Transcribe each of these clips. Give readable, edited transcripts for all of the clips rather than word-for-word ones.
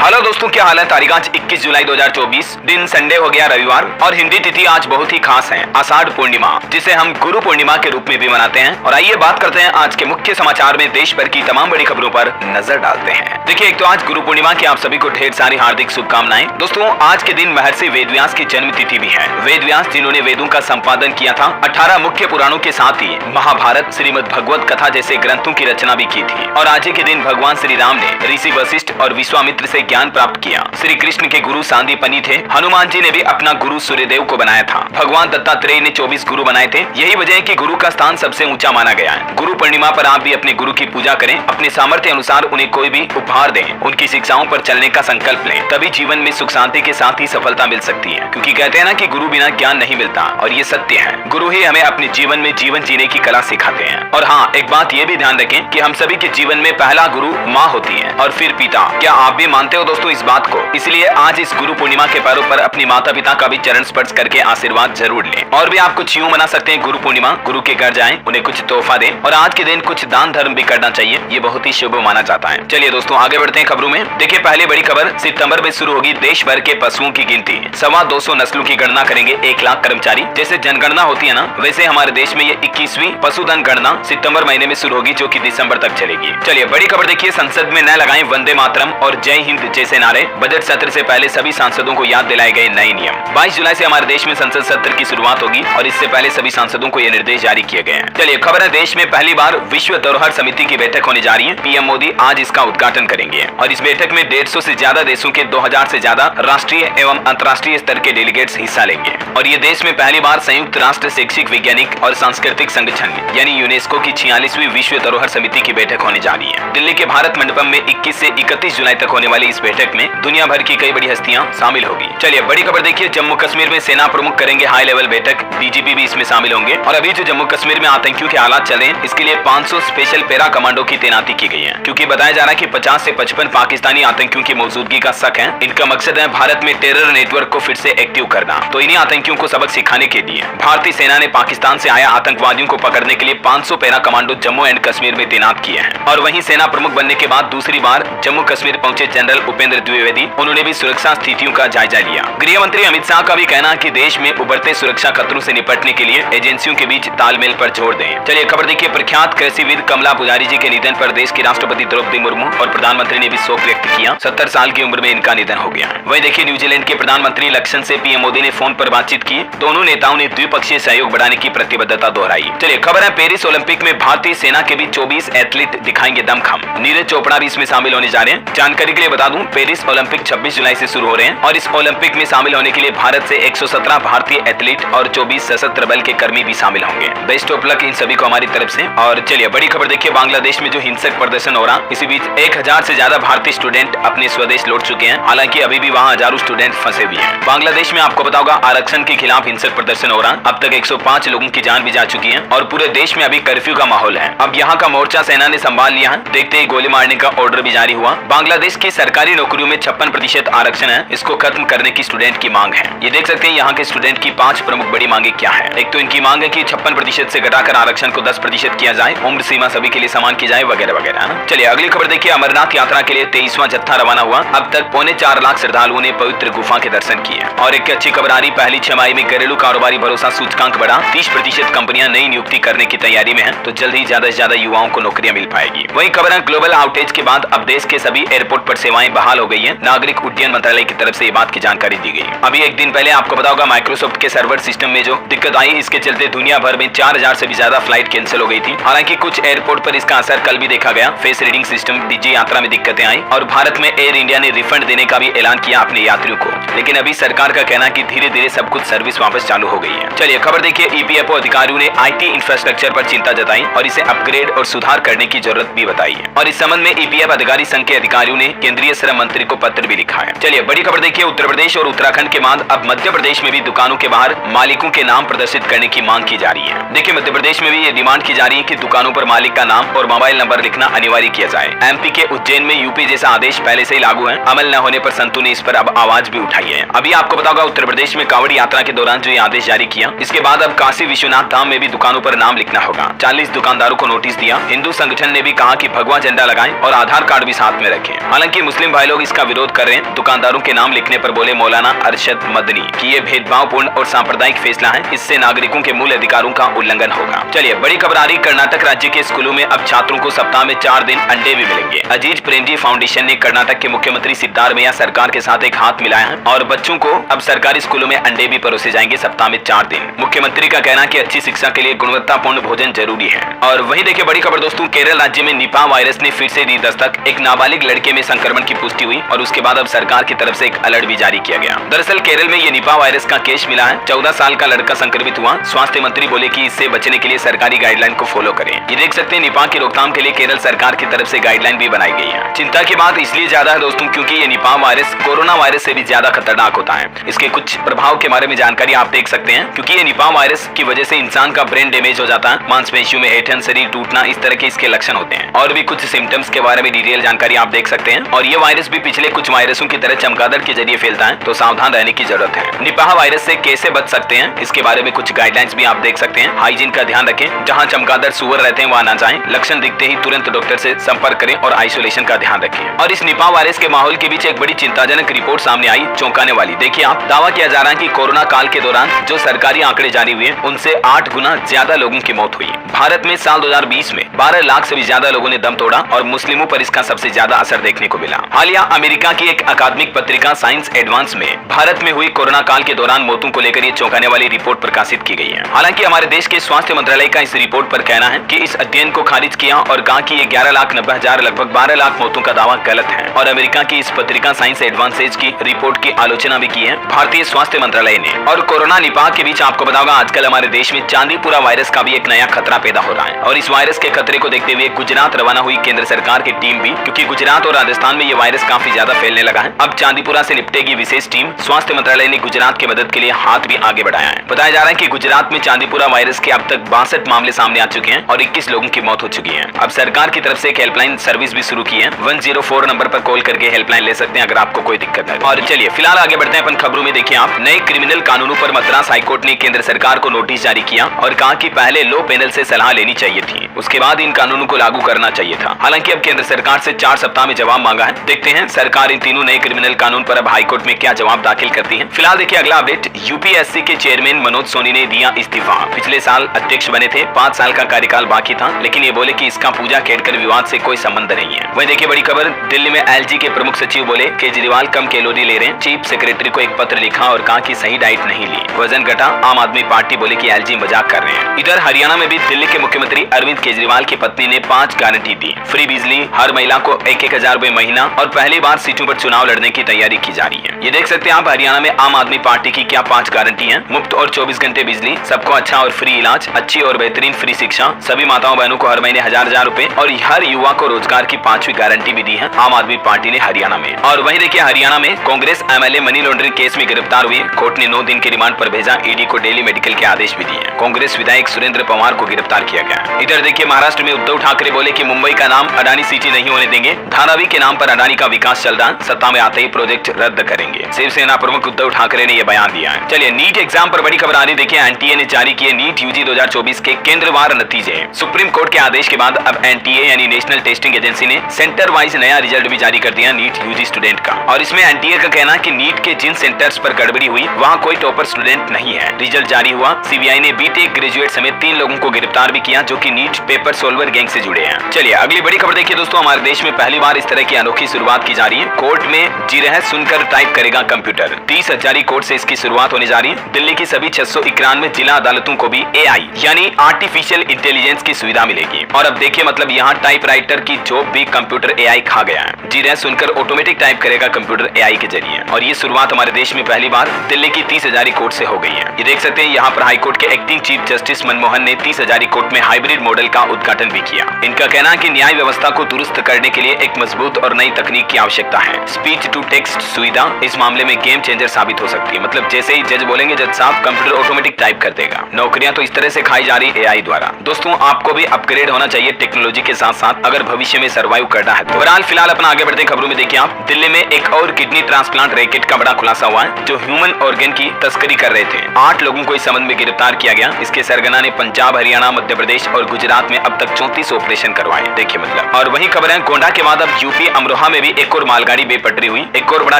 Hello दोस्तों, क्या हाल है। तारीख आज 21 जुलाई 2024, दिन संडे हो गया, रविवार, और हिंदी तिथि आज बहुत ही खास है, आषाढ़ पूर्णिमा, जिसे हम गुरु पूर्णिमा के रूप में भी मनाते हैं। और आइए बात करते हैं आज के मुख्य समाचार में देश भर की तमाम बड़ी खबरों पर नजर डालते हैं। देखिए, एक तो आज गुरु पूर्णिमा की आप सभी को ढेर सारी हार्दिक शुभकामनाएं। दोस्तों, आज के दिन महर्षि वेदव्यास की जन्म तिथि भी है। वेदव्यास जिन्होंने वेदों का संपादन किया था, 18 मुख्य पुराणों के साथ ही महाभारत, श्रीमद् भगवत कथा जैसे ग्रंथों की रचना भी की थी। और आज के दिन भगवान श्री राम ने ऋषि वशिष्ठ और विश्वामित्र से ज्ञान प्राप्त किया। श्री कृष्ण के गुरु सांदीपनि थे। हनुमान जी ने भी अपना गुरु सूर्यदेव को बनाया था। भगवान दत्तात्रेय ने 24 गुरु बनाए थे। यही वजह है कि गुरु का स्थान सबसे ऊंचा माना गया है। गुरु पूर्णिमा पर आप भी अपने गुरु की पूजा करें, अपने सामर्थ्य अनुसार उन्हें कोई भी उपहार दें, उनकी शिक्षाओं पर चलने का संकल्प लें, तभी जीवन में सुख शांति के साथ ही सफलता मिल सकती है। क्योंकि कहते हैं ना कि गुरु बिना ज्ञान नहीं मिलता, और ये सत्य है। गुरु ही हमें अपने जीवन में जीवन जीने की कला सिखाते हैं। और हाँ, एक बात ये भी ध्यान रखें कि हम सभी के जीवन में पहला गुरु माँ होती है और फिर पिता। क्या आप भी मानते हो दोस्तों इस बात को? इसलिए आज इस गुरु पूर्णिमा के पर्व पर अपने माता पिता का भी चरण स्पर्श करके आशीर्वाद जरूर लें। और भी आप कुछ यूं मना सकते हैं गुरु पूर्णिमा, गुरु के घर जाएं, उन्हें कुछ तोहफा दें, और आज के दिन कुछ दान धर्म भी करना चाहिए। ये बहुत ही शुभ माना जाता है। चलिए दोस्तों, आगे बढ़ते हैं खबरों में। देखिए, पहली बड़ी खबर, सितंबर में शुरू होगी देश भर के पशुओं की गिनती। 225 नस्लों की गणना करेंगे 1 लाख कर्मचारी। जैसे जनगणना होती है ना, वैसे हमारे देश में ये 21वीं पशुधन गणना सितंबर महीने में शुरू होगी, जो कि दिसंबर तक चलेगी। चलिए, बड़ी खबर देखिए, संसद में न लगाएं वंदे मातरम और जय हिंद जैसे नारे। बजट सत्र से पहले सभी सांसदों को याद दिलाए गए नए नियम। 22 जुलाई से हमारे देश में संसद सत्र की शुरुआत होगी, और इससे पहले सभी सांसदों को ये निर्देश जारी किए गए हैं। चलिए, खबर है, देश में पहली बार विश्व धरोहर समिति की बैठक होने जा रही है। पीएम मोदी आज इसका उद्घाटन करेंगे, और इस बैठक में 150 से ज्यादा देशों के 2000 से ज्यादा राष्ट्रीय एवं अंतर्राष्ट्रीय स्तर के डेलीगेट्स हिस्सा लेंगे। और ये देश में पहली बार संयुक्त राष्ट्र शैक्षिक, वैज्ञानिक और सांस्कृतिक संगठन यानी यूनेस्को की 46वीं विश्व धरोहर समिति की बैठक होने जा रही है। दिल्ली के भारत मंडपम में 21 से 31 जुलाई तक होने वाली इस बैठक में दुनिया भर की कई बड़ी हस्तियां शामिल होगी। चलिए, बड़ी खबर देखिए, जम्मू कश्मीर में सेना प्रमुख करेंगे हाई लेवल बैठक। डीजीपी भी इसमें शामिल होंगे। और अभी जो जम्मू कश्मीर में आतंकियों के हालात चल रहे हैं, इसके लिए 500 स्पेशल पैरा कमांडो की तैनाती की गई है। क्योंकि बताया जा रहा है कि 50 से 55 पाकिस्तानी आतंकियों की मौजूदगी का शक है। इनका मकसद है भारत में टेरर नेटवर्क को फिर से एक्टिव करना। तो इन्हीं आतंकियों को सबक सिखाने के लिए भारतीय सेना ने पाकिस्तान से आया आतंकवादियों को पकड़ने के लिए 500 para commando Jammu and Kashmir में तैनात किए हैं। और वहीं सेना प्रमुख बनने के बाद दूसरी बार जम्मू कश्मीर पहुंचे जनरल उपेंद्र द्विवेदी, उन्होंने भी सुरक्षा स्थितियों का जायजा लिया। गृह मंत्री अमित शाह का भी कहना है कि देश में उभरते सुरक्षा खतरों से निपटने के लिए एजेंसियों के बीच तालमेल पर जोर दें। चलिए, खबर देखिए, प्रख्यात कृषिविद कमला पुजारी जी के निधन पर देश की राष्ट्रपति द्रौपदी मुर्मू और प्रधानमंत्री ने भी शोक व्यक्त किया। 70 साल की उम्र में इनका निधन हो गया। वही देखिए, न्यूजीलैंड के प्रधानमंत्री लक्षण से पीएम मोदी ने फोन पर बातचीत की। दोनों नेताओं ने द्विपक्षीय सहयोग बढ़ाने की प्रतिबद्धता दोहराई। चलिए, खबर है, पेरिस ओलंपिक में भारतीय सेना के भी 24 एथलीट दिखाएंगे दमखम। नीरज चोपड़ा भी इसमें शामिल होने जा रहे हैं। जानकारी के लिए बता दूं, पेरिस ओलंपिक 26 जुलाई से शुरू हो रहे हैं, और इस ओलंपिक में शामिल होने के लिए भारत से 117 भारतीय एथलीट और 24 सशस्त्र बल के कर्मी भी शामिल होंगे। बेस्ट ऑफ लक इन सभी को हमारी तरफ से। और चलिए, बड़ी खबर देखिए, बांग्लादेश में जो हिंसक प्रदर्शन हो रहा, इसी बीच 1000 से ज्यादा भारतीय स्टूडेंट अपने स्वदेश लौट चुके हैं। हालांकि अभी भी वहां हजारों स्टूडेंट फंसे हुए हैं। बांग्लादेश में आपको पता होगा, आरक्षण के खिलाफ हिंसक प्रदर्शन हो रहा। अब तक 105 लोगों की जान भी जा चुकी है, और पूरे देश में अभी कर्फ्यू का माहौल है। अब यहाँ का मोर्चा सेना ने संभाल लिया है। देखते ही गोली मारने का ऑर्डर भी जारी हुआ। बांग्लादेश की सरकारी नौकरियों में 56% आरक्षण है, इसको खत्म करने की स्टूडेंट की मांग है। ये देख सकते हैं यहाँ के स्टूडेंट की 5 प्रमुख बड़ी मांगे क्या है। एक तो इनकी मांग है कि 56% से घटाकर आरक्षण को 10% किया जाए, उम्र सीमा सभी के लिए समान की जाए, वगैरह वगैरह। चलिए, अगली खबर देखिए, अमरनाथ यात्रा के लिए 23वां जत्था रवाना हुआ। अब तक 4.25 लाख श्रद्धालुओं ने पवित्र गुफा के दर्शन किए। और एक अच्छी खबर आ रही, पहली छमाही में घरेलू कारोबारी भरोसा सूचकांक बढ़ा। 30% कंपनियां नई नियुक्ति करने की तैयारी में है, तो जल्द ही ज्यादा से ज्यादा युवाओं को नौकरियां मिल पाएगी। वही खबर है, ग्लोबल आउटेज के बाद अब देश के सभी एयरपोर्ट पर सेवाएं बहाल हो गई है। नागरिक उड्डयन मंत्रालय की तरफ से ये बात की जानकारी दी गई। अभी एक दिन पहले आपको पता होगा, माइक्रोसॉफ्ट के सर्वर सिस्टम में जो दिक्कत आई, इसके चलते दुनिया भर में 4000 से भी ज्यादा फ्लाइट कैंसिल हो गई थी। हालांकि कुछ एयरपोर्ट पर इसका असर कल भी देखा गया। फेस रीडिंग सिस्टम डीजी यात्रा में दिक्कतें आई, और भारत में एयर इंडिया ने रिफंड देने का भी ऐलान किया अपने यात्रियों को। लेकिन अभी सरकार का कहना है कि धीरे धीरे सब कुछ सर्विस वापस चालू हो गई है। चलिए, खबर देखिए, ईपीएफओ अधिकारियों ने आईटी इंफ्रास्ट्रक्चर पर चिंता जताई और इसे अपग्रेड और सुधार करने की जरूरत भी बताई है। और इस संबंध में ईपीएफ अधिकारी संघ के अधिकारियों ने केंद्रीय श्रम मंत्री को पत्र भी लिखा है। चलिए, बड़ी खबर देखिए, उत्तर प्रदेश और उत्तराखंड के बाद अब मध्य प्रदेश में भी दुकानों के बाहर मालिकों के नाम प्रदर्शित करने की मांग की जा रही है। देखिए, मध्य प्रदेश में भी ये डिमांड की जा रही है कि दुकानों पर मालिक का नाम और मोबाइल नंबर लिखना अनिवार्य किया जाए। एमपी के उज्जैन में यूपी जैसा आदेश पहले से ही लागू है। अमल न होने पर संतों ने इस पर अब आवाज भी उठाई है। अभी आपको पता होगा, उत्तर प्रदेश में कांवड़ यात्रा के दौरान जो ये आदेश जारी किया, इसके बाद अब काशी विश्वनाथ धाम में भी दुकानों पर नाम लिखना होगा। 40 दुकानदारों को नोटिस दिया। हिंदू संगठन ने भी कहा कि भगवा झंडा लगाएं और आधार कार्ड भी साथ में रखें। हालांकि मुस्लिम मुस्लिम भाई लोग इसका विरोध कर रहे हैं। दुकानदारों के नाम लिखने पर बोले मौलाना अरशद मदनी कि ये भेदभावपूर्ण और सांप्रदायिक फैसला है, इससे नागरिकों के मूल अधिकारों का उल्लंघन होगा। चलिए बड़ी खबर आ रही, कर्नाटक राज्य के स्कूलों में अब छात्रों को सप्ताह में 4 दिन अंडे भी मिलेंगे। अजीज प्रेमजी फाउंडेशन ने कर्नाटक के मुख्यमंत्री सिद्धारमैया सरकार के साथ एक हाथ मिलाया है और बच्चों को अब सरकारी स्कूलों में अंडे भी परोसे जाएंगे सप्ताह में 4 दिन। मुख्यमंत्री का कहना कि अच्छी शिक्षा के लिए गुणवत्तापूर्ण भोजन जरूरी है। और वहीं देखिए बड़ी खबर दोस्तों, केरल राज्य में निपा वायरस ने फिर से दी दस्तक। एक नाबालिग लड़के में संक्रमण की पुष्टि हुई और उसके बाद अब सरकार की तरफ से एक अलर्ट भी जारी किया गया। दरअसल केरल में ये निपा वायरस का केस मिला है। 14 साल का लड़का संक्रमित हुआ। स्वास्थ्य मंत्री बोले कि इससे बचने के लिए सरकारी गाइडलाइन को फॉलो करें। ये देख सकते हैं निपा की रोकथाम के लिए केरल सरकार की तरफ से गाइडलाइन भी बनाई गई है। चिंता की बात इसलिए ज्यादा है दोस्तों क्योंकि ये निपा वायरस कोरोना वायरस से भी ज्यादा खतरनाक होता है। इसके कुछ प्रभाव के बारे में जानकारी आप देख सकते हैं। क्योंकि ये निपा वायरस की वजह से इंसान का ब्रेन डैमेज हो जाता है, मांसपेशियों में ऐंठन, शरीर टूटना, इस तरह के इसके लक्षण होते हैं। और भी कुछ सिम्टम्स के बारे में डिटेल जानकारी आप देख सकते हैं। और ये वायरस भी पिछले कुछ वायरसों की तरह चमगादड़ के जरिए फैलता है, तो सावधान रहने की जरूरत है। निपाह वायरस से कैसे बच सकते हैं इसके बारे में कुछ गाइडलाइंस भी आप देख सकते हैं। हाइजीन का ध्यान रखें, जहां चमगादड़ सुअर रहते हैं वहां ना जाएं। लक्षण दिखते ही तुरंत डॉक्टर से संपर्क करें और आइसोलेशन का ध्यान रखें। और इस निपाह वायरस के माहौल के बीच एक बड़ी चिंताजनक रिपोर्ट सामने आई, चौंकाने वाली। देखिए आप, दावा किया जा रहा है कि कोरोना काल के दौरान जो सरकारी आंकड़े जारी हुए उनसे 8 गुना ज्यादा लोगों की मौत हुई। भारत में साल 2020 में 12 लाख से भी ज्यादा लोगों ने दम तोड़ा और मुस्लिमों पर इसका सबसे ज्यादा असर देखने को मिला। हालिया अमेरिका की एक अकादमिक पत्रिका साइंस एडवांस में भारत में हुई कोरोना काल के दौरान मौतों को लेकर ये चौंकाने वाली रिपोर्ट प्रकाशित की गई है। हालांकि हमारे देश के स्वास्थ्य मंत्रालय का इस रिपोर्ट पर कहना है कि इस अध्ययन को खारिज किया और कहा कि ये 11,90,000 लगभग 12 लाख मौतों का दावा गलत है। और अमेरिका की इस पत्रिका साइंस एडवांसेज की रिपोर्ट की आलोचना भी की है भारतीय स्वास्थ्य मंत्रालय ने। और कोरोना निपाह के बीच आपको बताऊंगा आजकल हमारे देश में चांदीपुरा वायरस का भी एक नया खतरा पैदा हो रहा है। और इस वायरस के खतरे को देखते हुए गुजरात रवाना हुई केंद्र सरकार की टीम भी, क्योंकि गुजरात और राजस्थान में ये वायरस काफी ज्यादा फैलने लगा है। अब चांदीपुरा से निपटेगी विशेष टीम। स्वास्थ्य मंत्रालय ने गुजरात की मदद के लिए हाथ भी आगे बढ़ाया है। बताया जा रहा है कि गुजरात में चांदीपुरा वायरस के अब तक 62 मामले सामने आ चुके हैं और 21 लोगों की मौत हो चुकी है। अब सरकार की तरफ से एक हेल्पलाइन सर्विस भी शुरू की है। 104 नंबर पर कॉल करके हेल्पलाइन ले सकते हैं अगर आपको कोई दिक्कत है। और चलिए फिलहाल आगे बढ़ते हैं अपन खबरों में। देखिए आप, नए क्रिमिनल कानूनों पर मद्रास हाईकोर्ट ने केंद्र सरकार को नोटिस जारी किया और कहा कि पहले लो पैनल से सलाह लेनी चाहिए थी, उसके बाद इन कानूनों को लागू करना चाहिए था। हालांकि अब केंद्र सरकार से 4 सप्ताह में जवाब मांगा है। देखते हैं सरकार इन तीनों नए क्रिमिनल कानून पर अब हाईकोर्ट में क्या जवाब दाखिल करती है। फिलहाल देखिए अगला अपडेट, यूपीएससी के चेयरमैन मनोज सोनी ने दिया इस्तीफा। पिछले साल अध्यक्ष बने थे, 5 साल का कार्यकाल बाकी था, लेकिन ये बोले कि इसका पूजा केडकर विवाद से कोई संबंध नहीं है। वहीं देखिए बड़ी खबर, दिल्ली में एलजी के प्रमुख सचिव बोले केजरीवाल कम कैलोरी ले रहे हैं। चीफ सेक्रेटरी को एक पत्र लिखा और कहा कि सही डाइट नहीं ली, वजन घटा। आम आदमी पार्टी बोले कि एलजी मजाक कर रहे हैं। इधर हरियाणा में भी दिल्ली के मुख्यमंत्री अरविंद केजरीवाल की पत्नी ने 5 गारंटी दी। फ्री बिजली, हर महिला को 1,000 रुपए महीना और पहली बार सीटों पर चुनाव लड़ने की तैयारी की जा रही है। ये देख सकते हैं आप, हरियाणा में आम आदमी पार्टी की क्या 5 गारंटी है। मुफ्त और 24 घंटे बिजली, सबको अच्छा और फ्री इलाज, अच्छी और बेहतरीन फ्री शिक्षा, सभी माताओं बहनों को हर महीने 1,000 रुपए और हर युवा को रोजगार की 5वीं गारंटी भी दी है आम आदमी पार्टी ने हरियाणा में। और वहीं देखिए हरियाणा में Congress MLA money laundering case में गिरफ्तार हुए। कोर्ट ने 9 दिन के रिमांड पर भेजा। ईडी को डेली मेडिकल के आदेश भी दिए। कांग्रेस विधायक सुरेंद्र पवार को गिरफ्तार किया गया। इधर देखिए महाराष्ट्र में उद्धव ठाकरे बोले कि मुंबई का नाम अडानी सिटी नहीं होने देंगे। धारावी के नाम पर अडानी का विकास चल रहा है, सत्ता में आते ही प्रोजेक्ट रद्द करेंगे। शिवसेना प्रमुख उद्धव ठाकरे ने यह बयान दिया है। चलिए नीट एग्जाम पर बड़ी खबर आ रही। देखिए एनटीए ने जारी किए नीट यूजी 2024 के केंद्रवार नतीजे। सुप्रीम कोर्ट के आदेश के बाद अब एनटीए यानी नेशनल टेस्टिंग एजेंसी ने सेंटर वाइज नया रिजल्ट भी जारी कर दिया नीट यूजी स्टूडेंट का। और इसमें एनटीए का कहना है कि नीट के जिन सेंटर्स पर गड़बड़ी हुई वहां कोई टॉपर स्टूडेंट नहीं है। रिजल्ट जारी हुआ। सीबीआई ने बीटेक ग्रेजुएट समेत 3 लोगों को गिरफ्तार भी किया जो कि नीट पेपर सोल्वर गैंग से जुड़े हैं। चलिए अगली बड़ी खबर देखिए दोस्तों, हमारे देश में पहली बार इस तरह की अनोखी शुरुआत की जा रही है। कोर्ट में जी रहे सुनकर टाइप करेगा कंप्यूटर। 30 हजारी कोर्ट से इसकी शुरुआत होने जा रही है। दिल्ली की सभी 691 जिला अदालतों को भी एआई यानी आर्टिफिशियल इंटेलिजेंस की सुविधा मिलेगी। और अब देखिए मतलब यहाँ टाइप राइटर की जॉब भी कंप्यूटर एआई खा गया है। जी रहे सुनकर ऑटोमेटिक टाइप करेगा कंप्यूटर एआई के जरिए। और ये शुरुआत हमारे देश में पहली बार दिल्ली की 30 हजारी कोर्ट से हो गई है। ये देख सकते हैं यहाँ पर हाईकोर्ट के एक्टिंग चीफ जस्टिस मनमोहन ने 30 हजारी कोर्ट में हाइब्रिड मॉडल का उद्घाटन भी किया। इनका कहना है कि न्याय व्यवस्था को दुरुस्त करने के लिए एक मजबूत और नई तकनीक की आवश्यकता है। स्पीच टू टेक्स्ट सुविधा इस मामले में गेम चेंजर साबित हो सकती है। मतलब जैसे ही जज बोलेंगे जज साहब कंप्यूटर ऑटोमेटिक टाइप कर देगा। नौकरियां तो इस तरह से खाई जा रही एआई द्वारा। दोस्तों आपको भी अपग्रेड होना चाहिए टेक्नोलॉजी के साथ साथ अगर भविष्य में सर्वाइव करना है। बहरहाल फिलहाल अपना आगे बढ़ते खबरों में देखिए आप, दिल्ली में एक और किडनी ट्रांसप्लांट रैकेट का बड़ा खुलासा हुआ है जो ह्यूमन ऑर्गन की तस्करी कर रहे थे। 8 लोगों को इस संबंध में गिरफ्तार किया गया। इसके सरगना ने पंजाब, हरियाणा, मध्य प्रदेश और गुजरात में अब तक 34 ऑपरेशन करवाए। देखिए मतलब। और वही खबर है गोंडा के बाद अब यूपी अमरोहा में भी एक और मालगाड़ी बेपटरी हुई। एक और बड़ा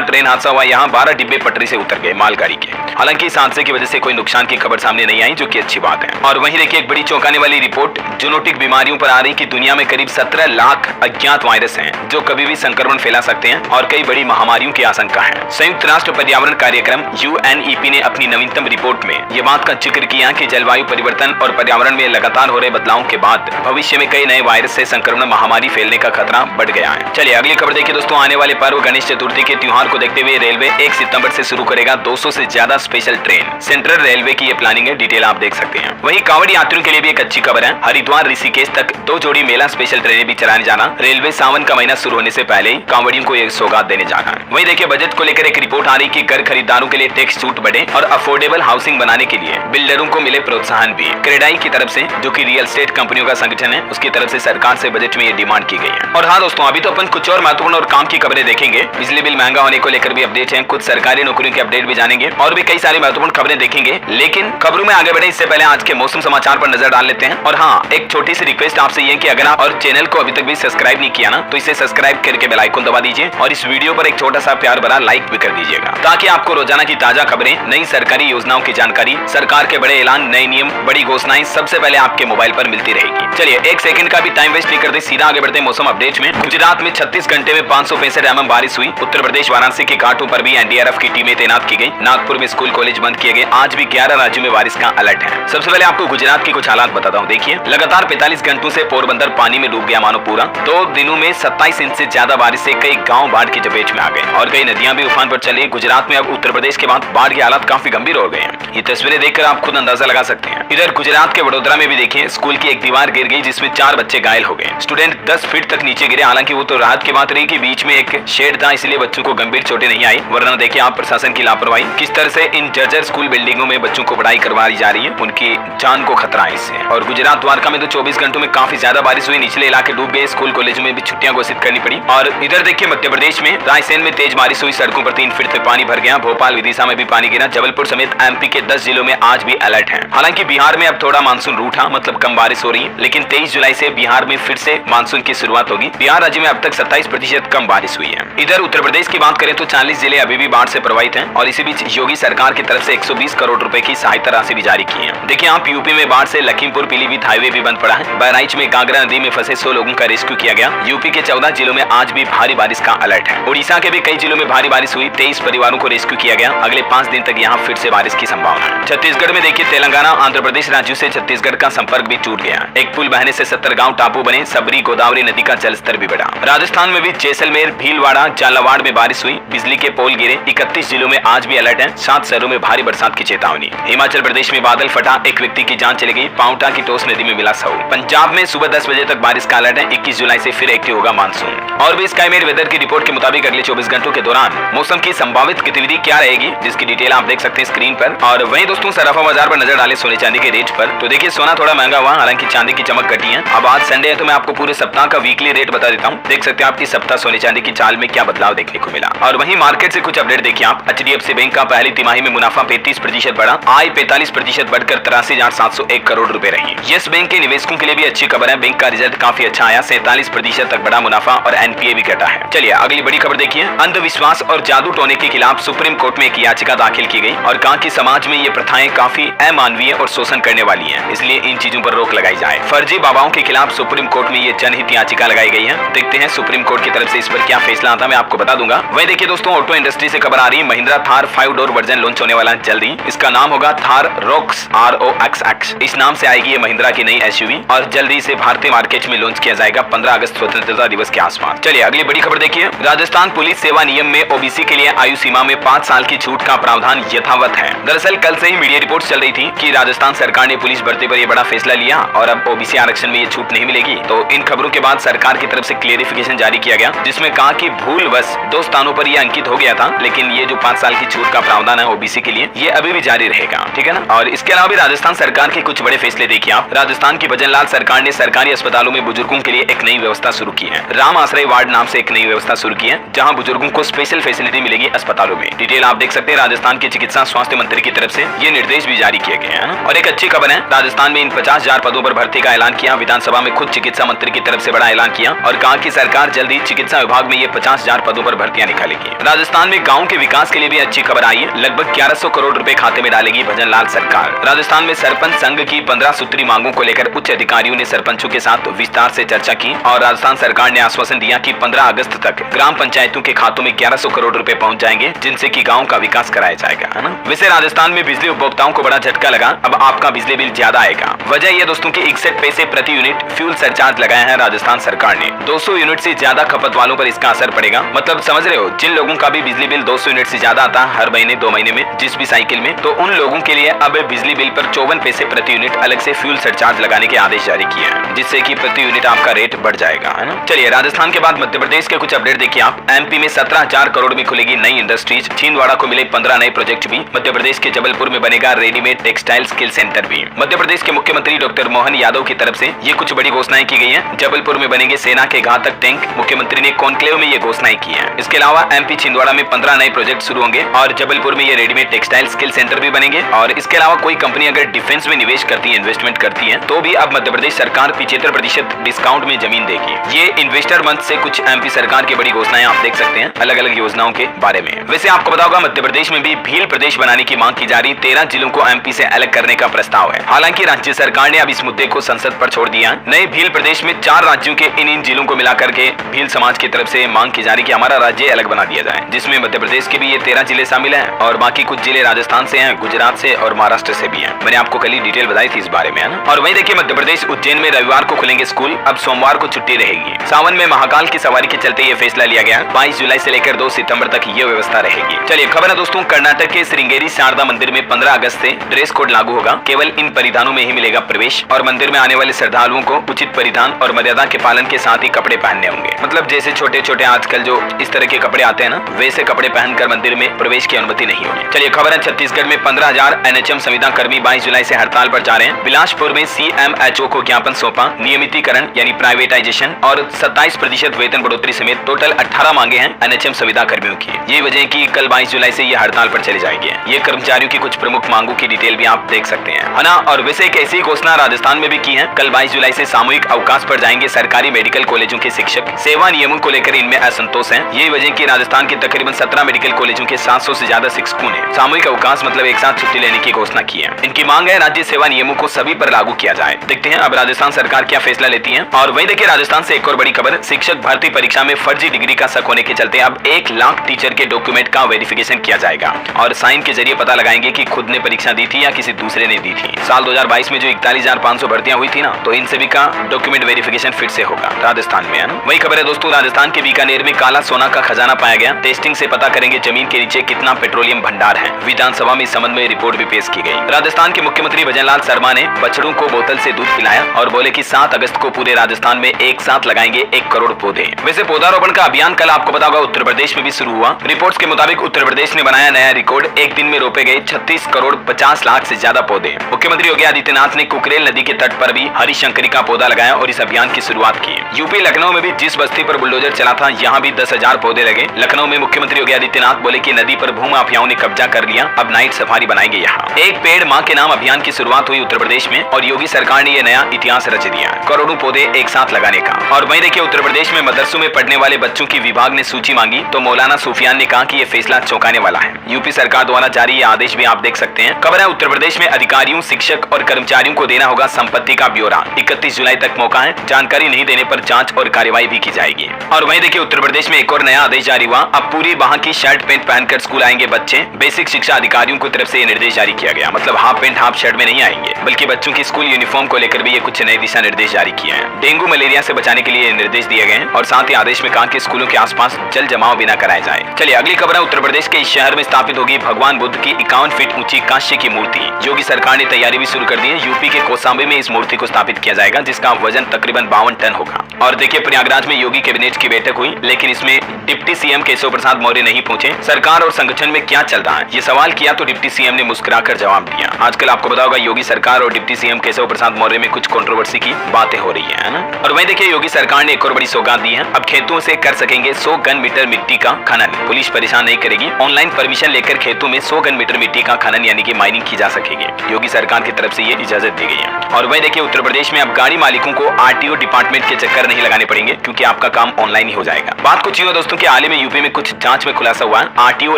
ट्रेन हादसा हुआ, यहाँ 12 डिब्बे पटरी से उतर गए मालगाड़ी के। हालांकि इस हादसे की वजह से कोई नुकसान की खबर सामने नहीं आई, जो कि अच्छी बात है। और वहीं देखिए एक बड़ी चौंकाने वाली रिपोर्ट जूनोटिक बीमारियों पर आ रही कि दुनिया में करीब 17 लाख अज्ञात वायरस हैं जो कभी भी संक्रमण फैला सकते हैं और कई बड़ी महामारियों की आशंका है। संयुक्त राष्ट्र पर्यावरण कार्यक्रम UNEP ने अपनी नवीनतम रिपोर्ट में ये बात का जिक्र किया कि जलवायु परिवर्तन और पर्यावरण में लगातार हो रहे बदलावों के बाद भविष्य में कई नए वायरस से संक्रमण महामारी फैलने का खतरा बढ़ गया है। चलिए अगली खबर देखिए दोस्तों। आने वाले पर्व गणेश चतुर्थी के त्योहार को देखते हुए रेलवे 1 सितंबर से शुरू करेगा 200 से ज्यादा स्पेशल ट्रेन। सेंट्रल रेलवे की ये प्लानिंग है, डिटेल आप देख सकते हैं। वहीं कांवड़ यात्रियों के लिए भी एक अच्छी खबर है। हरिद्वार ऋषिकेश तक 2 जोड़ी मेला स्पेशल ट्रेनें भी चलाने जाना। रेलवे सावन का महीना शुरू होने से पहले ही कांवड़ियों को एक सौगात देने जाना है। वहीं देखिए बजट को लेकर एक रिपोर्ट आ रही कि घर खरीदारों के लिए टैक्स छूट बढ़े और अफोर्डेबल हाउसिंग बनाने के लिए बिल्डरों को मिले प्रोत्साहन भी। क्रेडाई की तरफ से, जो कि रियल एस्टेट कंपनियों का संगठन है, उसकी तरफ से सरकार से बजट में ये डिमांड की गई है। और हाँ दोस्तों, अभी तो अपन कुछ और महत्वपूर्ण और काम की खबरें देखेंगे। बिजली बिल महंगा होने को लेकर भी अपडेट है, कुछ सरकारी नौकरियों के अपडेट भी जानेंगे और भी कई सारी महत्वपूर्ण खबरें देखेंगे। लेकिन खबरों में आगे बढ़े इससे पहले आज के मौसम समाचार पर नजर डाल लेते हैं। और हाँ, एक छोटी सी रिक्वेस्ट आपसे ये कि अगर आप और चैनल को अभी तक भी सब्सक्राइब नहीं किया ना, तो इसे सब्सक्राइब करके बेल आइकन दबा दीजिए और इस वीडियो पर एक छोटा सा प्यार भरा लाइक भी कर दीजिएगा, ताकि आपको रोजाना की ताजा खबरें, नई सरकारी योजनाओं की जानकारी, सरकार के बड़े ऐलान, नए नियम, बड़ी घोषणाएं सबसे पहले आपके मोबाइल पर मिलती रहेगी। चलिए एक सेकंड का भी टाइम वेस्ट नहीं करते, सीधा आगे बढ़ते मौसम अपडेट में। गुजरात में 36 घंटे में 565 mm बारिश हुई। उत्तर प्रदेश वाराणसी के घाटों पर भी NDRF की टीमें तैनात की गई। नागपुर में स्कूल कॉलेज बंद किए गए। आज भी 11 राज्यों में बारिश का अलर्ट है। सबसे पहले आपको गुजरात के कुछ हालात बताता हूँ। देखिए लगातार 45 घंटों से पोरबंदर पानी में डूब गया मानो पूरा। 2 दिनों में 27 इंच से ज्यादा बारिश से कई गांव बाढ़ की चपेट में आ गए और कई नदियां भी उफान पर चली। गुजरात में अब उत्तर प्रदेश के बाद बाढ़ के हालात काफी गंभीर हो गए हैं। ये तस्वीरें देखकर आप खुद अंदाजा लगा सकते हैं। इधर गुजरात के वडोदरा में भी देखिए स्कूल की एक दीवार गिर गई, जिसमें 4 बच्चे घायल हो गए। स्टूडेंट 10 फीट तक नीचे गिरे। हालांकि वो तो राहत की बात रही कि बीच में एक शेड था, इसलिए बच्चों को गंभीर चोटें नहीं आई। वरना देखिए आप प्रशासन की लापरवाही, किस तरह से इन जर्जर स्कूल बिल्डिंगों में बच्चों को पढ़ाई करवाई जा रही है, उनकी जान को खतरा है इससे। और गुजरात द्वारका में तो 24 घंटों में काफी ज्यादा बारिश हुई, निचले इलाके डूब गए, स्कूल कॉलेजों में भी छुट्टियां घोषित करनी पड़ी। और इधर देखिए मध्य प्रदेश में रायसेन में तेज बारिश हुई, सड़कों पर 3 फीट तक पानी भर गया। भोपाल विदिशा में भी पानी गिरा। जबलपुर समेत MP के 10 जिलों में आज भी अलर्ट है। हालांकि बिहार में अब थोड़ा मानसून रूठा, मतलब कम बारिश हो रही है, लेकिन 23 जुलाई से बिहार में फिर से मानसून की शुरुआत होगी। बिहार राज्य में अब तक 27% कम बारिश हुई है। इधर उत्तर प्रदेश की बात करें तो 40 जिले अभी भी बाढ़ से प्रभावित हैं और इसी बीच योगी सरकार की तरफ से 120 करोड़ रुपए की सहायता राशि भी जारी की है। देखिए आप यूपी में बाढ़ से लखीमपुर पीलीभीत हाईवे भी बंद पड़ा है। बहराइच में गागरा नदी में फंसे 100 लोगों का रेस्क्यू किया गया। यूपी के 14 जिलों में आज भी भारी बारिश का अलर्ट है। उड़ीसा के भी कई जिलों में भारी बारिश हुई, 23 परिवारों को रेस्क्यू किया गया। अगले 5 दिन तक यहाँ फिर से बारिश की संभावना है। छत्तीसगढ़ में देखिए तेलंगाना आंध्र प्रदेश राज्यों से छत्तीसगढ़ का संपर्क भी टूट गया। एक पुल बहने से 70 गाँव टापू बने। सबरी गोदावरी नदी का जलस्तर भी बढ़ा। राजस्थान में भी जैसलमेर, भीलवाड़ा, झालावाड़ में बारिश हुई, बिजली के पोल गिरे। 31 जिलों में आज भी अलर्ट है। 7 शहरों में भारी बरसात की चेतावनी। हिमाचल प्रदेश में बादल फटा, एक व्यक्ति की जान चली गई। पांवटा की टोस नदी में मिला शव। पंजाब में सुबह 10 बजे तक बारिश का अलर्ट है। 21 जुलाई से फिर एक्टिव होगा मानसून। और भी स्काईमेट वेदर की रिपोर्ट के मुताबिक अगले 24 घंटों के दौरान मौसम की संभावित गतिविधि क्या रहेगी, जिसकी डिटेल आप देख सकते हैं स्क्रीन पर। और वहीं दोस्तों सराफा बाजार पर नजर डाले सोने चांदी के रेट पर, तो देखिए सोना थोड़ा महंगा हुआ, हालांकि चांदी की चमक घटी है। अब आज संडे है तो मैं आपको पूरे सप्ताह का वीकली रेट बता देता हूँ। देख सकते हैं आप इस सप्ताह सोने चांदी की चाल में क्या बदलाव देखने को मिला। और वहीं मार्केट से कुछ अपडेट देखिए आप। HDFC बैंक का पहली तिमाही में मुनाफा 35% बढ़ा। आय 45% बढ़कर 83,701 करोड़ रुपए रही। यस बैंक के निवेशकों के लिए भी अच्छी खबर है। बैंक का रिजल्ट काफी अच्छा आया, 47% तक बढ़ा मुनाफा और NPA भी घटा है। चलिए अगली बड़ी खबर देखिए। अंधविश्वास और जादू टोने के खिलाफ सुप्रीम कोर्ट में एक याचिका दाखिल की गई और कहा कि समाज में ये प्रथाएं काफी अमानवीय और शोषण करने वाली हैं, इसलिए इन चीजों पर रोक लगाई जाए। फर्जी बाबाओं के खिलाफ सुप्रीम कोर्ट में ये जनहित याचिका लगाई गई है। देखते हैं सुप्रीम कोर्ट की तरफ से इस पर क्या फैसला आता है, मैं आपको बता दूंगा। वही देखिए दोस्तों ऑटो इंडस्ट्री से खबर आ रही है। Mahindra Thar 5 door version launch होने वाला है जल्दी। इसका नाम होगा थार रॉक्स ROXX। इस नाम से आएगी ये महिंद्रा की नई SUV और जल्दी से भारतीय मार्केट में लॉन्च किया जाएगा 15 अगस्त स्वतंत्रता दिवस के आसपास। चलिए अगली बड़ी खबर देखिए। राजस्थान पुलिस सेवा नियम में OBC के लिए आयु सीमा में 5 साल की छूट का प्रावधान यथावत है। दरअसल कल से ही मीडिया रिपोर्ट चल रही थी कि राजस्थान सरकार ने पुलिस भर्ती पर यह बड़ा फैसला लिया और अब OBC आरक्षण में ये छूट नहीं मिलेगी। तो इन खबरों के बाद सरकार की तरफ से क्लियरिफिकेशन जारी किया गया, जिसमें कहा कि भूलवश 2 स्थानों पर यह अंकित हो गया था, लेकिन ये जो 5 साल की छूट का प्रावधान है OBC के लिए, ये अभी भी जारी रहेगा। ठीक है ना। और इसके अलावा भी राजस्थान सरकार के कुछ बड़े फैसले देखिए आप। राजस्थान की भजनलाल सरकार ने सरकारी अस्पतालों में बुजुर्गों के लिए एक नई व्यवस्था शुरू की है। राम आश्रय वार्ड नाम से एक नई व्यवस्था शुरू की है, जहां बुजुर्गों को स्पेशल फैसिलिटी मिलेगी अस्पतालों में। डिटेल आप देख सकते हैं। राजस्थान के चिकित्सा स्वास्थ्य मंत्री की तरफ से ये निर्देश भी जारी किए गए हैं। और एक अच्छी खबर है, राजस्थान में इन 50,000 पदों पर भर्ती का ऐलान किया। विधानसभा में खुद चिकित्सा मंत्री की तरफ से बड़ा ऐलान किया और कहा कि सरकार जल्दी चिकित्सा चिकित्सा विभाग में ये 50,000 पदों पर भर्तियां निकालेगी। राजस्थान में गाँव के विकास के लिए भी अच्छी खबर आई है। लगभग 1100 करोड़ रुपए खाते में डालेगी भजन लाल सरकार। राजस्थान में सरपंच संघ की 15 सूत्री मांगों को लेकर उच्च अधिकारियों ने सरपंचों के साथ विस्तार से चर्चा की और राजस्थान सरकार ने आश्वासन दिया कि 15 अगस्त तक ग्राम पंचायतों के खातों में 1100 करोड़ रुपए पहुंच जाएंगे, जिनसे कि गांव का विकास कराया जाएगा, है ना। वैसे राजस्थान में बिजली उपभोक्ताओं को बड़ा झटका लगा। अब आपका बिजली बिल ज्यादा आएगा। वजह यह दोस्तों की 61 पैसे प्रति यूनिट फ्यूल सरचार्ज लगाया है राजस्थान सरकार ने। 200 यूनिट से ज्यादा खपत वालों पर इसका असर पड़ेगा। मतलब समझ रहे हो, जिन लोगों का भी बिजली बिल 200 यूनिट से ज्यादा आता है हर महीने 2 महीने में जिस भी साइकिल में, तो उन लोगों के लिए अब बिजली बिल पर 54 पैसे प्रति यूनिट अलग से फ्यूल सरचार्ज लगाने के आदेश जारी किए हैं, जिससे कि प्रति यूनिट आपका रेट बढ़ जाएगा, है ना। चलिए राजस्थान के बाद मध्य प्रदेश के कुछ अपडेट देखिए आप। एमपी में 17,000 करोड़ में खुलेगी नई इंडस्ट्रीज। छिंदवाड़ा को मिले 15 नए प्रोजेक्ट भी। मध्य प्रदेश के जबलपुर में बनेगा रेडीमेड टेक्सटाइल स्किल सेंटर भी। मध्य प्रदेश के मुख्यमंत्री डॉक्टर मोहन यादव की तरफ से ये कुछ बड़ी घोषणाएं की गई हैं। जबलपुर में बनेंगे सेना के घातक टैंक। मुख्यमंत्री ने कॉन्क्लेव में ये घोषणाएं की है। इसके अलावा एमपी छिंदवाड़ा में 15 नए प्रोजेक्ट शुरू होंगे और जबलपुर में ये रेडीमेड टेक्सटाइल स्किल सेंटर भी बनेंगे। और इसके अलावा कोई कंपनी अगर डिफेंस में निवेश करती है, इन्वेस्टमेंट करती है, तो भी अब मध्य प्रदेश सरकार 75% डिस्काउंट में जमीन देगी। ये इन्वेस्टर मंच से कुछ एमपी सरकार की बड़ी घोषणाएं आप देख सकते हैं अलग अलग योजनाओं के बारे में। वैसे आपको पता होगा मध्य प्रदेश में भी भील प्रदेश बनाने की मांग की जा रही। 13 जिलों को एमपी से अलग करने का प्रस्ताव है। हालांकि राज्य सरकार ने अब इस मुद्दे को संसद पर छोड़ दिया। नए भील प्रदेश में 4 राज्यों के इन जिलों को मिलाकर के भील समाज की तरफ से मांग की जा रही कि हमारा राज्य अलग बना दिया जाए, जिसमें मध्य प्रदेश के भी ये 13 जिले शामिल हैं और बाकी कुछ जिले राजस्थान से हैं, गुजरात से और महाराष्ट्र से भी हैं। मैंने आपको कल ही डिटेल बताई थी इस बारे में, है ना। और वहीं देखिए मध्य प्रदेश उज्जैन में रविवार को खुलेंगे स्कूल। अब सोमवार को छुट्टी रहेगी। सावन में महाकाल की सवारी के चलते ये फैसला लिया गया। 22 जुलाई से लेकर 2 सितंबर तक ये व्यवस्था रहेगी। चलिए खबर है दोस्तों, कर्नाटक के श्रृंगेरी शारदा मंदिर में 15 अगस्त से ड्रेस कोड लागू होगा। केवल इन परिधानों में ही मिलेगा प्रवेश और मंदिर में आने वाले श्रद्धालुओं को उचित परिधान और मर्यादा के पालन के साथ ही कपड़े पहनने होंगे। मतलब जैसे छोटे छोटे आजकल जो इस तरह के कपड़े आते हैं ना, वैसे कपड़े पहनकर मंदिर में प्रवेश की अनुमति नहीं होगी। चलिए खबर है छत्तीसगढ़ में 15,000 एनएचएम संविदा कर्मी 22 जुलाई से हड़ताल पर जा रहे हैं। बिलासपुर में सीएमएचओ को ज्ञापन सौंपा। नियमितीकरण यानी प्राइवेटाइजेशन और 27% वेतन बढ़ोतरी समेत टोटल 18 मांगे हैं एनएचएम संविदा कर्मियों की। ये वजह की कल 22 जुलाई से ये हड़ताल पर चले जाएंगे। ये कर्मचारियों की कुछ प्रमुख मांगों की डिटेल भी आप देख सकते हैं, है ना। और वैसे एक ऐसी घोषणा राजस्थान में भी की है। कल 22 जुलाई से सामूहिक अवकाश पर जाएंगे सरकारी मेडिकल कॉलेजों के शिक्षक। सेवा नियमों को लेकर इनमें असंतोष है। यही वजह की राजस्थान के तकरीबन 17 मेडिकल कॉलेजों के 700 से ज्यादा शिक्षकों ने सामूहिक अवकाश मतलब एक साथ छुट्टी लेने की घोषणा की है। इनकी मांग है राज्य सेवा नियमों को सभी पर लागू किया जाए। देखते हैं अब राजस्थान सरकार क्या फैसला लेती है। और वहीं देखिए राजस्थान से एक और बड़ी खबर, शिक्षक भर्ती परीक्षा में फर्जी डिग्री का शक होने के चलते अब 1 लाख टीचर के डॉक्यूमेंट का वेरिफिकेशन किया जाएगा और साइन के जरिए पता लगाएंगे कि खुद ने परीक्षा दी थी या किसी दूसरे ने दी थी। साल 2022 में जो 41,500 भर्तियां हुई थी ना, तो इन सभी का डॉक्यूमेंट वेरिफिकेशन फिर से होगा राजस्थान में, है ना। वही खबर है दोस्तों, राजस्थान के बीकानेर में काला सोना का खजाना पाया गया। टेस्टिंग से पता करेंगे जमीन के नीचे कितना पेट्रोलियम भंडार है। विधानसभा में इस संबंध में रिपोर्ट भी पेश की गई। राजस्थान के मुख्यमंत्री भजन लाल शर्मा ने बछड़ों को बोतल से दूध पिलाया और बोले कि 7 अगस्त को पूरे राजस्थान में एक साथ लगाएंगे 1 करोड़ पौधे। वैसे पौधारोपण का अभियान कल आपको पता होगा उत्तर प्रदेश में भी शुरू हुआ। रिपोर्ट्स के मुताबिक उत्तर प्रदेश ने बनाया नया रिकॉर्ड। एक दिन में रोपे गए 36 करोड़ 50 लाख से ज्यादा पौधे। मुख्यमंत्री योगी आदित्यनाथ ने कुकरेल नदी के तट पर भी हरिशंकरी का पौधा लगाया और इस अभियान की शुरुआत की। यूपी लखनऊ में भी जिस बस्ती पर बुलडोजर चला था, यहाँ भी 10,000 पौधे लगे। लखनऊ में मुख्यमंत्री योगी आदित्यनाथ बोले कि नदी पर भूमाफियाओं ने कब्जा कर लिया, अब नाइट सफारी बनाएंगे यहाँ। एक पेड़ माँ के नाम अभियान की शुरुआत हुई उत्तर प्रदेश में और योगी सरकार ने यह नया इतिहास रच दिया, करोड़ों पौधे एक साथ लगाने का। और वहीं देखिए उत्तर प्रदेश में मदरसों में पढ़ने वाले बच्चों की विभाग ने सूची मांगी तो मौलाना सूफियान ने कहा कि यह फैसला चौंकाने वाला है। यूपी सरकार द्वारा जारी ये आदेश भी आप देख सकते हैं। खबर है उत्तर प्रदेश में अधिकारियों, शिक्षक और कर्मचारियों को देना होगा संपत्ति का ब्यौरा। 31 जुलाई तक मौका है। जानकारी नहीं देने पर जांच और कार्रवाई भी की जाएगी। और वहीं देखिए उत्तर प्रदेश में एक और नया आदेश जारी हुआ। अब पूरी बाह की शर्ट पैंट पहनकर स्कूल आएंगे बच्चे। बेसिक शिक्षा अधिकारियों की तरफ से ये निर्देश जारी किया गया। मतलब हाफ पैंट हाफ शर्ट में नहीं आएंगे, बल्कि बच्चों की स्कूल यूनिफॉर्म को लेकर भी ये कुछ नए दिशा निर्देश जारी किए हैं। डेंगू मलेरिया से बचाने के लिए निर्देश दिए गए हैं और साथ ही आदेश में कहा कि स्कूलों के आसपास जल जमाव भी न कराया जाए। चलिए अगली खबर है उत्तर प्रदेश के इस शहर में स्थापित होगी भगवान बुद्ध की 51 फीट ऊंची कांस्य की मूर्ति। योगी सरकार ने तैयारी भी शुरू कर दी है। यूपी के कौशाम्बी में इस मूर्ति को स्थापित किया जाएगा, जिसका वजन तकरीबन 52 टन होगा। और देखिए प्रयागराज में योगी कैबिनेट की बैठक हुई, लेकिन इसमें डिप्टी सीएम केशव प्रसाद मौर्य नहीं पहुंचे। सरकार और संगठन में क्या चल रहा है ये सवाल किया तो डिप्टी सीएम ने मुस्कुराकर जवाब दिया। आजकल आपको पता होगा योगी सरकार और डिप्टी सीएम केशव प्रसाद मौर्य में कुछ कंट्रोवर्सी की बातें हो रही है ना। और वहीं देखिए योगी सरकार ने एक और बड़ी सौगात दी है। अब खेतों से कर सकेंगे 100 घन मीटर मिट्टी का खनन। पुलिस परेशान नहीं करेगी। ऑनलाइन परमिशन लेकर खेतों में 100 घन मीटर मिट्टी का खनन यानी कि माइनिंग की जा सकेगी। योगी सरकार की तरफ से ये इजाजत दी गई है। और वहीं देखिए उत्तर प्रदेश में अब गाड़ी मालिकों को आरटीओ डिपार्टमेंट के चक्कर नहीं लगाने पड़ेंगे, क्योंकि आपका काम ऑनलाइन ही हो जाएगा। बात कुछ यूं है दोस्तों कि हाल ही में यूपी में कुछ जांच में खुलासा हुआ है, आरटीओ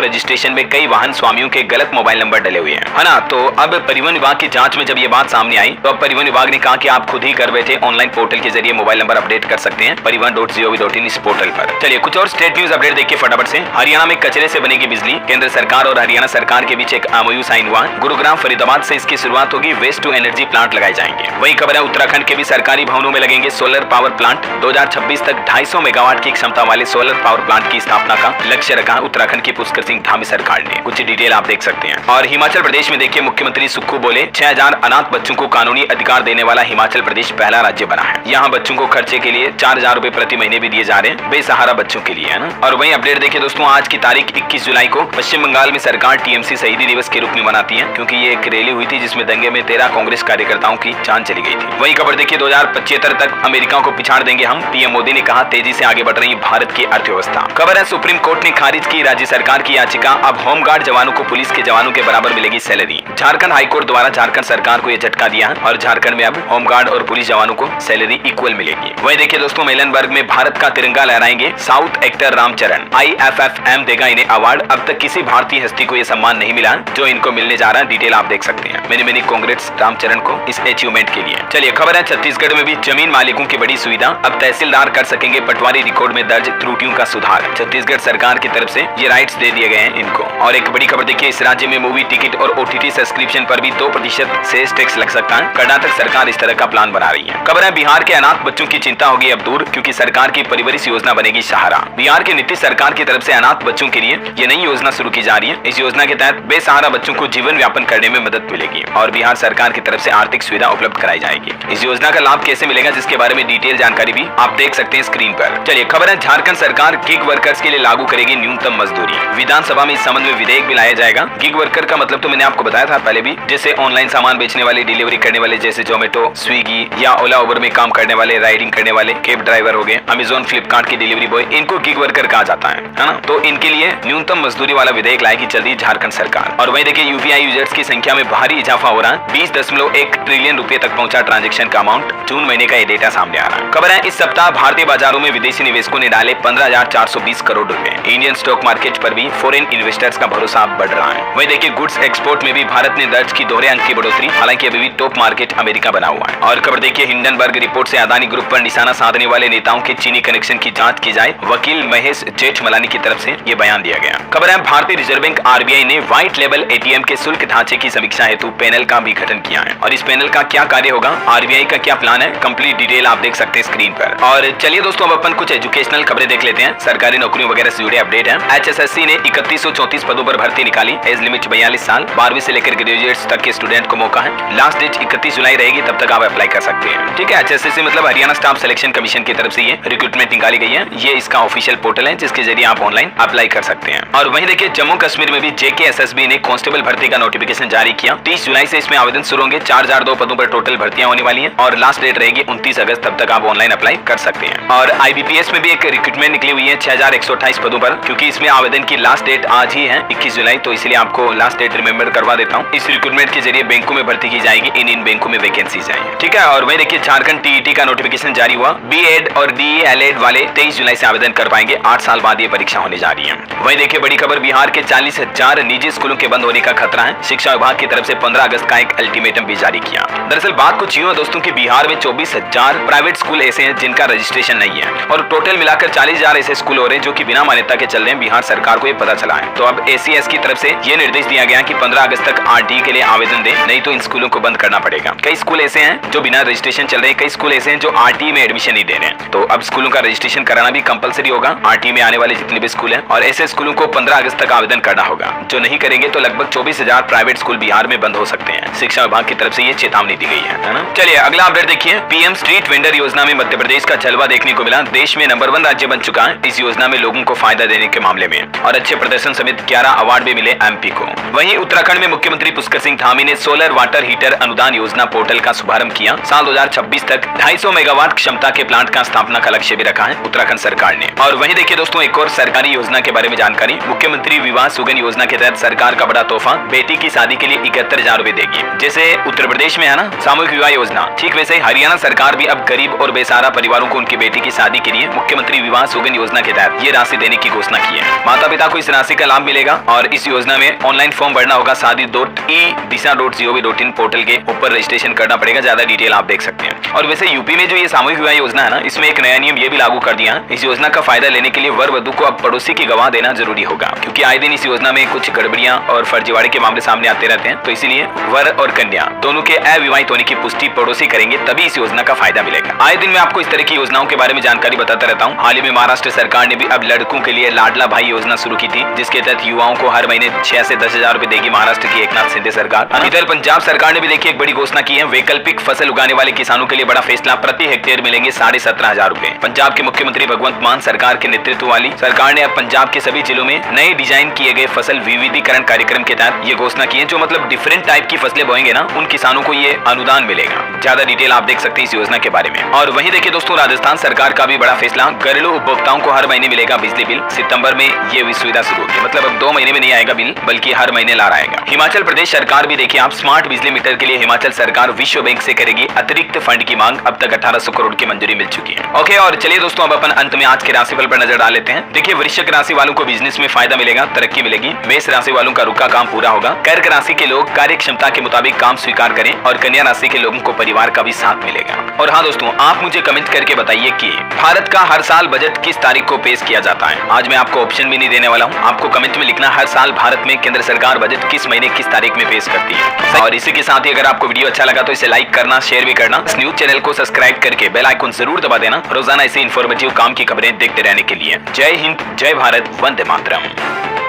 रजिस्ट्रेशन में कई वाहन स्वामियों के गलत मोबाइल नंबर डले हुए हैं, है ना। तो अब परिवहन विभाग की जांच में जब ये बात सामने आई तो अब परिवहन विभाग ने कहा कि आप खुद ही घर बैठे ऑनलाइन पोर्टल के जरिए मोबाइल नंबर अपडेट कर सकते हैं परिवहन.gov.in इस पोर्टल पर। चलिए कुछ और स्टेट न्यूज अपडेट देखिए फटाफट से। हरियाणा में कचरे से बनेगी बिजली, केंद्र सरकार और हरियाणा सरकार के बीच एक MOU साइन हुआ। गुरुग्राम फरीदाबाद से इसकी शुरुआत होगी, वेस्ट टू एनर्जी प्लांट लगाए जाएंगे। वही खबर है उत्तराखंड के भी सरकारी भवनों में लगेंगे सोलर पावर प्लांट। 2026 तक 250 मेगावाट की क्षमता वाले सोलर पावर प्लांट की स्थापना का लक्ष्य रखा उत्तराखंड की पुष्कर सिंह धामी सरकार ने। कुछ डिटेल आप देख सकते हैं। और हिमाचल प्रदेश में देखिए मुख्यमंत्री सुक्खू बोले 6000 अनाथ बच्चों को कानूनी अधिकार देने वाला हिमाचल प्रदेश पहला राज्य बना है। यहाँ बच्चों को खर्चे के लिए 4000 रुपए प्रति महीने भी दिए जा रहे हैं बेसहारा बच्चों के लिए, है ना। और वही अपडेट देखिए दोस्तों, आज की तारीख 21 जुलाई को पश्चिम बंगाल में सरकार TMC शहीदी दिवस के रूप में मनाती है, क्योंकि ये एक रैली हुई थी जिसमें दंगे में 13 कांग्रेस कार्यकर्ताओं की जान चली गई थी। वही खबर देखिए 2075 तक अमेरिका को पिछाड़ देंगे हम, पीएम मोदी ने कहा। तेजी से आगे बढ़ रही भारत की अर्थव्यवस्था। खबर है सुप्रीम कोर्ट ने खारिज की राज्य सरकार की याचिका, अब होमगार्ड जवानों को पुलिस के जवानों के बराबर मिलेगी सैलरी। झारखंड हाईकोर्ट द्वारा झारखंड सरकार को यह झटका दिया और झारखंड में अब होमगार्ड और पुलिस जवानों को सैलरी इक्वल मिलेगी। वही देखिए दोस्तों, मेलनबर्ग में भारत का तिरंगा लहराएंगे साउथ एक्टर रामचरण, IFFM देगा इन्हें अवार्ड। अब तक किसी भारतीय हस्ती को यह सम्मान नहीं मिला जो इनको मिलने जा रहा है। डिटेल आप देख सकते हैं। मेनी कांग्रेट्स रामचरण को इस अचीवमेंट के लिए। चलिए खबर है छत्तीसगढ़ में भी जमीन मालिकों की बड़ी सुविधा, अब तहसीलदार कर सकेंगे पटवारी रिकॉर्ड में दर्ज त्रुटियों का सुधार। छत्तीसगढ़ सरकार की तरफ से ये राइट्स दे दिए गए हैं इनको। और एक बड़ी खबर देखिए, इस राज्य में मूवी टिकट और OTT सब्सक्रिप्शन पर भी 2% सेस टैक्स लग सकता है। कर्नाटक सरकार इस तरह का प्लान बना रही है। खबर है बिहार के अनाथ बच्चों की चिंता होगी अब दूर, क्योंकि सरकार की परिवरिश योजना बनेगी सहारा। बिहार की नीतीश सरकार की तरफ से अनाथ बच्चों के लिए ये नई योजना शुरू की जा रही है। इस योजना के तहत बेसहारा बच्चों को जीवन व्यापन करने में मदद मिलेगी और बिहार सरकार की तरफ से आर्थिक सुविधा उपलब्ध कराई जाएगी। इस योजना का लाभ कैसे मिलेगा, जिसके बारे में डिटेल जानकारी भी आप देख सकते हैं स्क्रीन पर। चलिए खबर है झारखंड सरकार गिग वर्कर्स के लिए लागू करेगी न्यूनतम मजदूरी। विधानसभा में इस संबंध में विधेयक भी लाया जाएगा। गिग वर्कर का मतलब तो मैंने आपको बताया था पहले भी, जैसे ऑनलाइन सामान बेचने वाले, डिलीवरी करने वाले, जैसे जोमेटो, स्विगी या ओला उबर में काम करने वाले, राइडिंग करने वाले, कैब ड्राइवर हो गए, अमेजोन फ्लिपकार्ट की डिलीवरी बॉय, इनको गिग वर्कर कहा जाता है ना। तो इनके लिए न्यूनतम मजदूरी वाला विधेयक लाएगी जल्दी झारखंड सरकार। और वही देखिए UPI यूजर्स की संख्या में भारी इजाफा हो रहा है। 20.1 ट्रिलियन रुपए तक पहुंचा ट्रांजैक्शन का अमाउंट। जून महीने का ये डेटा सामने आ रहा है। खबर है इस सप्ताह भारतीय बाजारों में विदेशी निवेशकों ने डाले 15,420 करोड़ रुपए। इंडियन स्टॉक मार्केट पर भी फॉरेन इन्वेस्टर्स का भरोसा बढ़ रहा है। वही देखिए गुड्स एक्सपोर्ट में भी भारत ने दर्ज की दोहरे अंक की बढ़ोतरी, हालांकि अभी भी टॉप मार्केट अमेरिका बना हुआ है। और खबर देखिए हिंडनबर्ग रिपोर्ट से अदानी ग्रुप पर निशाना साधने वाले नेताओं के चीनी कनेक्शन की जांच की जाए, वकील महेश जेठमलानी की तरफ से ये बयान दिया गया। खबर है भारतीय रिजर्व बैंक RBI ने व्हाइट लेबल ATM के शुल्क ढांचे की समीक्षा हेतु पैनल का भी गठन किया है। और इस पैनल का क्या कार्य होगा, RBI का क्या प्लान है, कंप्लीट डिटेल आप देख सकते हैं स्क्रीन पर। और चलिए दोस्तों, अब अपन कुछ एजुकेशनल खबरें देख लेते हैं। सरकारी नौकरियों वगैरह से जुड़े अपडेट है। HSSC ने 3134 पदों पर भर्ती निकाली। एज लिमिट 42 साल, 12वीं से लेकर ग्रेजुएट्स तक के स्टूडेंट को मौका है। लास्ट डेट 31 जुलाई रहेगी, तब तक आप अप्लाई कर सकते हैं। ठीक है, HSSC मतलब हरियाणा स्टाफ सिलेक्शन कमीशन की तरफ से ये रिक्रूटमेंट निकाली गई है। ये इसका ऑफिशियल पोर्टल है जिसके जरिए आप ऑनलाइन अप्लाई कर सकते हैं। और वहीं देखिए जम्मू कश्मीर में भी JKSSB ने कांस्टेबल भर्ती का नोटिफिकेशन जारी किया। 30 जुलाई से इसमें आवेदन शुरू होंगे। 4002 पदों पर टोटल भर्तियां होने वाली हैं और लास्ट डेट रहेगी 29 अगस्त, तब तक आप ऑनलाइन अप्लाई कर सकते हैं। और IBPS में भी एक रिक्रूटमेंट निकली हुई है 6128 पदों पर, क्योंकि इसमें आवेदन की लास्ट डेट आज ही है 21 जुलाई, तो इसलिए आपको लास्ट डेट रिमेंबर करवा देता हूँ। इस रिक्रूटमेंट के जरिए बैंकों में भर्ती की जाएगी। इन बैंकों में वैकेंसीज है। ठीक है, और वही देखिए झारखंड TET का नोटिफिकेशन जारी हुआ। B.Ed और DE.LED वाले 23 जुलाई से आवेदन कर पाएंगे। 8 साल बाद ये परीक्षा होने जा रही है। वही देखिए बड़ी खबर, बिहार के 40,000 निजी स्कूलों के बंद होने का खतरा है। शिक्षा विभाग की तरफ से 15 अगस्त का एक अल्टीमेटम भी जारी किया। दरअसल बात कुछ यूं है दोस्तों कि बिहार में 24,000 प्राइवेट स्कूल ऐसे हैं जिनका रजिस्ट्रेशन नहीं है और टोटल मिलाकर 40,000 ऐसे स्कूल हो रहे हैं जो कि बिना मान्यता के चल रहे हैं। बिहार सरकार को ये पता चला है, तो अब ACS की तरफ से ये निर्देश दिया गया कि 15 अगस्त तक RT के लिए आवेदन दें, नहीं तो इन स्कूलों को बंद करना पड़ेगा। कई स्कूल ऐसे हैं जो बिना रजिस्ट्रेशन चल रहे हैं, कई स्कूल ऐसे हैं जो RT में एडमिशन नहीं दे रहे हैं। तो अब स्कूलों का रजिस्ट्रेशन कराना भी कंपलसरी होगा RT में आने वाले जितने भी स्कूल हैं, और ऐसे स्कूलों को 15 अगस्त तक आवेदन करना होगा। जो नहीं करेंगे तो लगभग 24,000 प्राइवेट स्कूल बिहार में बंद हो सकते हैं। शिक्षा विभाग की तरफ से ये चेतावनी दी गई है ना। चलिए अगला अपडेट देखिए, PM स्ट्रीट वेंडर योजना में मध्य प्रदेश का जलवा देखने को मिला। देश में नंबर 1 राज्य बन चुका है इस योजना में लोगों को फायदा देने के मामले में, और अच्छे प्रदर्शन समेत 11 अवार्ड भी मिले MP को। वहीं उत्तराखंड में मुख्यमंत्री पुष्कर सिंह धामी ने सोलर वाटर हीटर अनुदान योजना पोर्टल का शुभारंभ किया। साल 2026 तक 250 मेगावाट क्षमता के प्लांट का स्थापना का लक्ष्य भी रखा है उत्तराखंड सरकार ने। और वहीं देखिए दोस्तों, एक और सरकारी योजना के बारे में जानकारी। मुख्यमंत्री विवाह सुगन योजना के तहत सरकार का बड़ा तोहफा, बेटी की शादी के लिए 71,000 रुपए देगी। जैसे उत्तर प्रदेश में है ना सामूहिक विवाह योजना, ठीक वैसे हरियाणा सरकार भी अब गरीब और बेसहारा परिवारों को उनकी बेटी की शादी के लिए मुख्यमंत्री विवाह सुगन योजना के तहत ये राशि देने की घोषणा की है। माता पिता को इस राशि का लाभ मिलेगा और इस योजना में ऑनलाइन फॉर्म भरना होगा। shadi.e-disha.gov.in पोर्टल के ऊपर रजिस्ट्रेशन करना पड़ेगा। ज्यादा डिटेल आप देख सकते हैं। और वैसे यूपी में जो ये सामूहिक विवाह योजना है ना, इसमें एक नया नियम ये भी लागू कर दिया है। इस योजना का फायदा लेने के लिए वर वधु को अब पड़ोसी की गवाह देना जरूरी होगा, क्योंकि आए दिन इस योजना में कुछ गड़बड़ियां और फर्जीवाड़े के मामले सामने आते रहते हैं। तो इसीलिए वर और कन्या दोनों के अविवाहित होने की पुष्टि पड़ोसी करेंगे, तभी इस योजना का फायदा मिलेगा। आए दिन मैं आपको इस तरह की योजनाओं के बारे में जानकारी बताता रहता हूँ। हाल ही में महाराष्ट्र सरकार ने भी अब लड़कों के लिए लाडला भाई योजना शुरू की थी, जिसके तहत युवाओं को हर महीने 6 से 10,000 रुपए देगी महाराष्ट्र की एकनाथ शिंदे सरकार। इधर पंजाब सरकार ने भी देखिए एक बड़ी घोषणा की है। वैकल्पिक फसल उगाने वाले किसानों के लिए बड़ा फैसला, प्रति हेक्टेयर मिलेंगे 17,500 रुपए। पंजाब के मुख्यमंत्री भगवंत मान सरकार के नेतृत्व वाली सरकार ने अब पंजाब के सभी जिलों में नए डिजाइन किए गए फसल विविधीकरण कार्यक्रम के तहत ये घोषणा की है। जो मतलब डिफरेंट टाइप की फसलें बोएंगे ना, उन किसानों को ये अनुदान मिलेगा। ज्यादा डिटेल आप देख सकते हैं इस योजना के बारे में। और वहीं देखिए दोस्तों, राजस्थान सरकार का भी बड़ा फैसला, घरेलू उपभोक्ताओं को हर महीने मिलेगा बिजली बिल। सितंबर में ये सुविधा शुरू होगी, मतलब अब 2 महीने में नहीं आएगा बिल, बल्कि हर महीने ला आएगा। हिमाचल प्रदेश सरकार भी देखिए आप स्मार्ट बिजली मीटर के लिए हिमाचल सरकार विश्व बैंक से करेगी अतिरिक्त फंड की मांग। अब तक 1800 करोड़ की मंजूरी मिल चुकी है। ओके, और चलिए दोस्तों अब अपन अंत में आज के राशिफल पर नजर डाल लेते हैं। देखिए वृश्चिक राशि वालों को बिजनेस में फायदा मिलेगा, तरक्की मिलेगी। मेष राशि वालों का रुका काम पूरा होगा। कर्क राशि के लोग कार्य क्षमता के मुताबिक काम स्वीकार करें और कन्या राशि के लोगों को परिवार का भी साथ मिलेगा। और हाँ दोस्तों, आप मुझे कमेंट करके बताइए कि भारत का हर साल बजट किस तारीख को पेश किया जाता है। आज मैं आपको ऑप्शन भी नहीं देने वाला हूँ, आपको कमेंट में लिखना हर साल भारत में केंद्र सरकार बजट किस महीने किस तारीख में पेश करती है। और इसी के साथ ही अगर आपको वीडियो अच्छा लगा तो इसे लाइक करना, शेयर भी करना। इस न्यूज चैनल को सब्सक्राइब करके बेल आइकन जरूर दबा देना, रोजाना ऐसे इन्फॉर्मेटिव काम की खबरें देखते रहने के लिए। जय हिंद, जय भारत, वंदे मातरम।